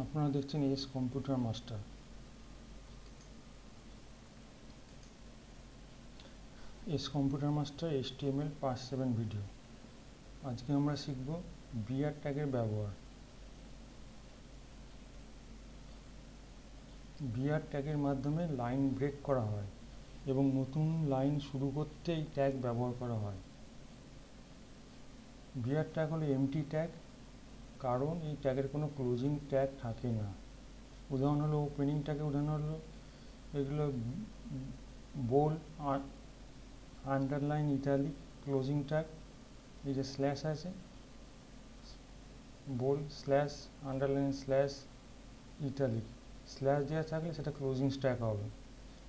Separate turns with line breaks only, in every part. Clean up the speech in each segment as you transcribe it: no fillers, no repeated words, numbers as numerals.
আপনারা দেখছেন S computer master. S computer master HTML part 7 video. আজকে আমরা শিখব বিআর ট্যাগের ব্যবহার। বিআর ট্যাগের মাধ্যমে লাইন ব্রেক করা হয় এবং নতুন লাইন শুরু করতে এই ট্যাগ ব্যবহার করা হয়। বিআর ট্যাগ হলো এমটি ট্যাগ, কারণ এই ট্যাগের কোনো ক্লোজিং ট্যাগ থাকে না। উদাহরণ হলো ওপেনিং ট্যাগের উদাহরণ হলো এগুলো bold, underline, italic. Closing tag এই যে স্ল্যাশ আছে, bold, slash, underline, slash, italic. Slash দেওয়া থাকলে সেটা ক্লোজিং ট্যাগ হবে।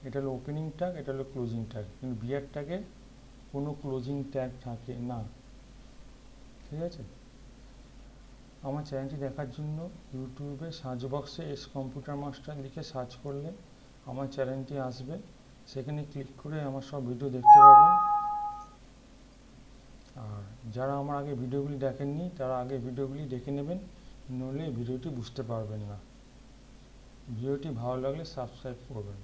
এটা হলো ওপেনিং ট্যাগ, এটা হলো ক্লোজিং ট্যাগ। কিন্তু বিআর ট্যাগে কোনো ক্লোজিং ট্যাগ থাকে না। ঠিক আছে? আমার চ্যানেলটি দেখার জন্য ইউটিউবে সার্চ বক্সে এস কম্পিউটার মাস্টার লিখে সার্চ করলে আমার চ্যানেলটি আসবে। সেখানে ক্লিক করে আমার সব ভিডিও দেখতে পাবেন। আর যারা আমার আগে ভিডিওগুলি দেখেননি তারা আগে ভিডিওগুলি দেখে নেবেন, নইলে ভিডিওটি বুঝতে পারবেন না। ভিডিওটি ভালো লাগলে সাবস্ক্রাইব করবেন।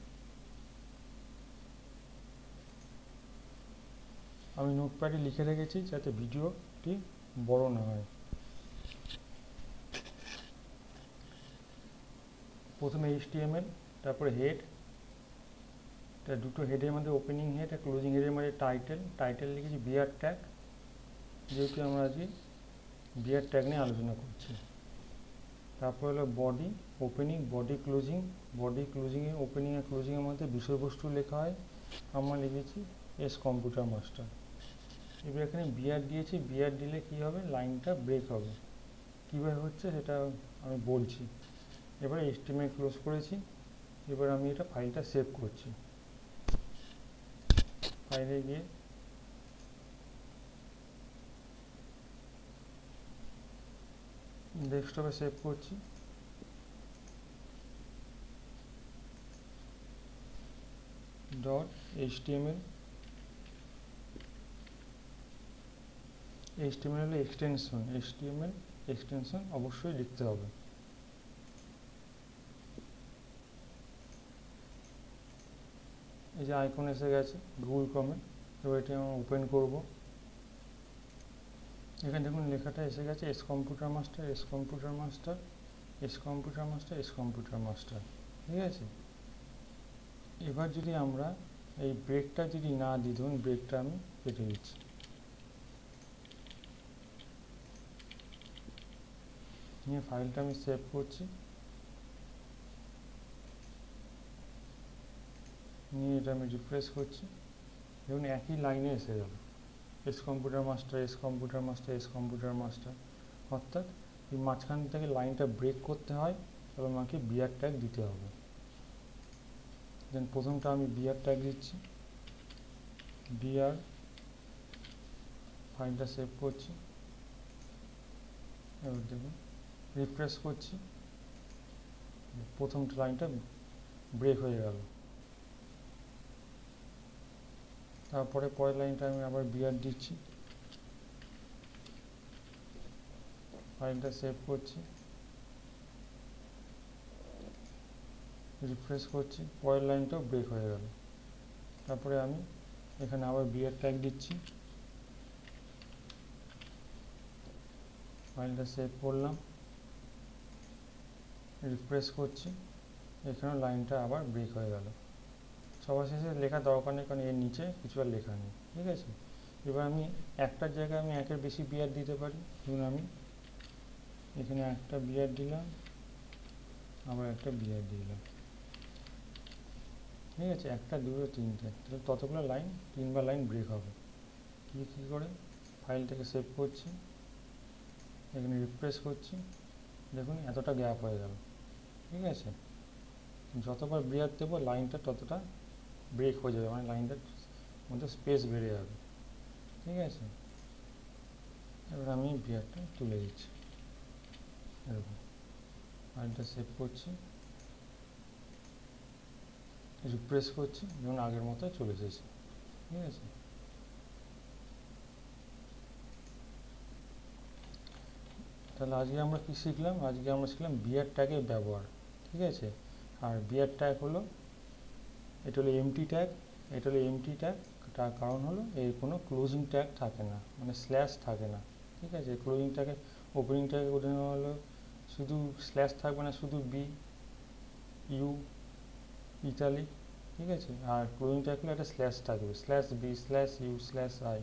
আমি নোটপ্যাডে লিখে রেখেছি যাতে ভিডিওটি বড় না হয়। প্রথমে HTML, তারপরে হেড। তার দুটো হেডের মধ্যে ওপেনিং হেড আর ক্লোজিং হেডের মধ্যে টাইটেল লিখেছি বিআর ট্যাগ, যেহেতু আমরা আজকে বিআর ট্যাগ নিয়ে আলোচনা করছি। তারপর হলো body, opening, body, closing. Body, ক্লোজিংয়ে, ওপেনিং আর ক্লোজিংয়ের মধ্যে বিষয়বস্তু লেখা হয়। আমরা লিখেছি এস কম্পিউটার মাস্টার। এবার এখানে বিআর দিয়েছি। বিআর দিলে কি হবে, লাইনটা ব্রেক হবে। কীভাবে হচ্ছে সেটা আমি বলছি। এবার HTML ক্লোজ করেছি। এবার আমি এটা ফাইলটা সেভ করছি। ফাইলে গিয়ে ডেস্কটপে সেভ করছি। .html। HTML হলো এক্সটেনশন। HTML এক্সটেনশন অবশ্যই লিখতে হবে। এই যে আইকন এসে গেছে গুগল ক্রমে। এবার এটি আমরা ওপেন করব। এখানে দেখুন লেখাটা এসে গেছে S computer master, S computer master, S computer master, S computer master. ঠিক আছে? এবার যদি আমরা এই ব্রেকটা যদি না দিই, ধরুন ব্রেকটা আমি কেটে দিচ্ছি। নিয়ে ফাইলটা আমি সেভ করছি। নিয়ে এটা আমি রিফ্রেশ করছি। দেখুন একই লাইনে এসে গেল S computer master, S computer master, S computer master. অর্থাৎ এই মাঝখান থেকে লাইনটা ব্রেক করতে হয় এবং আমাকে বিআর ট্যাগ দিতে হবে। দেন প্রথমটা আমি বিআর ট্যাগ দিচ্ছি। বিআর, ফাইলটা সেভ করছি। এবার দেখুন রিফ্রেশ করছি, প্রথমটা লাইনটা ব্রেক হয়ে গেল। তারপরে পরের লাইনটা আমি আবার বিআর দিচ্ছি। ফাইলটা সেভ করছি, রিফ্রেশ করছি, পরের লাইনটাও ব্রেক হয়ে গেল। তারপরে আমি এখানে আবার বিআর ট্যাগ দিচ্ছি। ফাইলটা সেভ করলাম, রিফ্রেশ করছি, এখানেও লাইনটা আবার ব্রেক হয়ে গেল। সবার শেষে লেখা দরকার নেই, কারণ এর নিচে কিছু আর লেখা নেই। ঠিক আছে? এবার আমি একটার জায়গায় আমি একের বেশি বিআর দিতে পারি। ধরুন আমি এখানে একটা বিআর দিলাম, আবার একটা বিআর দিলাম। ঠিক আছে? একটা, দুটো, তিনটে, তাহলে ততগুলো লাইন, তিনবার লাইন ব্রেক হবে। কী করে, ফাইলটাকে সেভ করছি, এখানে রিফ্রেশ করছি, দেখুন এতটা গ্যাপ হয়ে গেল। ঠিক আছে? যতবার বিআর দেবো লাইনটা ততটা ব্রেক হয়ে যাবে, মানে লাইনটার মধ্যে স্পেস বেড়ে যাবে। ঠিক আছে? এবার আমি বিআরটা তুলে দিচ্ছি। এরকম ফাইলটা সেভ করছি, রিফ্রেশ করছি, যেমন আগের মতো চলে এসেছে। ঠিক আছে? তাহলে আজকে আমরা কি শিখলাম? আজকে আমরা শিখলাম বিয়ার ট্যাগের ব্যবহার, ঠিক আছে। আর বিয়ার ট্যাগ হলো, এটা হলো এমটি ট্যাগ, এটা হলো এমটি ট্যাগ, তার কারণ হলো এর কোনো ক্লোজিং ট্যাগ থাকে না, মানে স্ল্যাশ থাকে না, ঠিক আছে। ক্লোজিং ট্যাগে ওপেনিং ট্যাগে বোঝানো হলো শুধু স্ল্যাশ থাকবে না, শুধু বি, ইউ, ইটালিক, ঠিক আছে। আর ক্লোজিং ট্যাগ হলো একটা স্ল্যাশ থাকবে, slash B, slash U, slash I,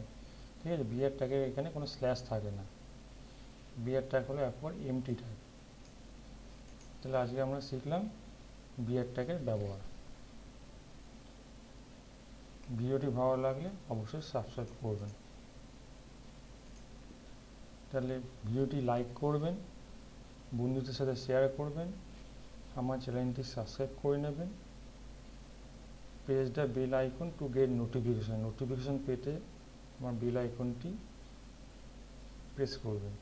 ঠিক আছে। বিয়ার ট্যাগের এখানে কোনো স্ল্যাশ থাকে না, বিয়ার ট্যাগ হলো একবার এমটি ট্যাগ। তাহলে আজকে আমরা শিখলাম বিয়ার ট্যাগের ব্যবহার। ভিডিওটি ভালো লাগলে অবশ্যই সাবস্ক্রাইব করবেন। তাহলে ভিডিওটি লাইক করবেন, বন্ধুদের সাথে শেয়ার করবেন, আমার চ্যানেলটি সাবস্ক্রাইব করে নেবেন। Press the bell icon to get notification পেতে আমার বেল আইকনটি প্রেস করবেন।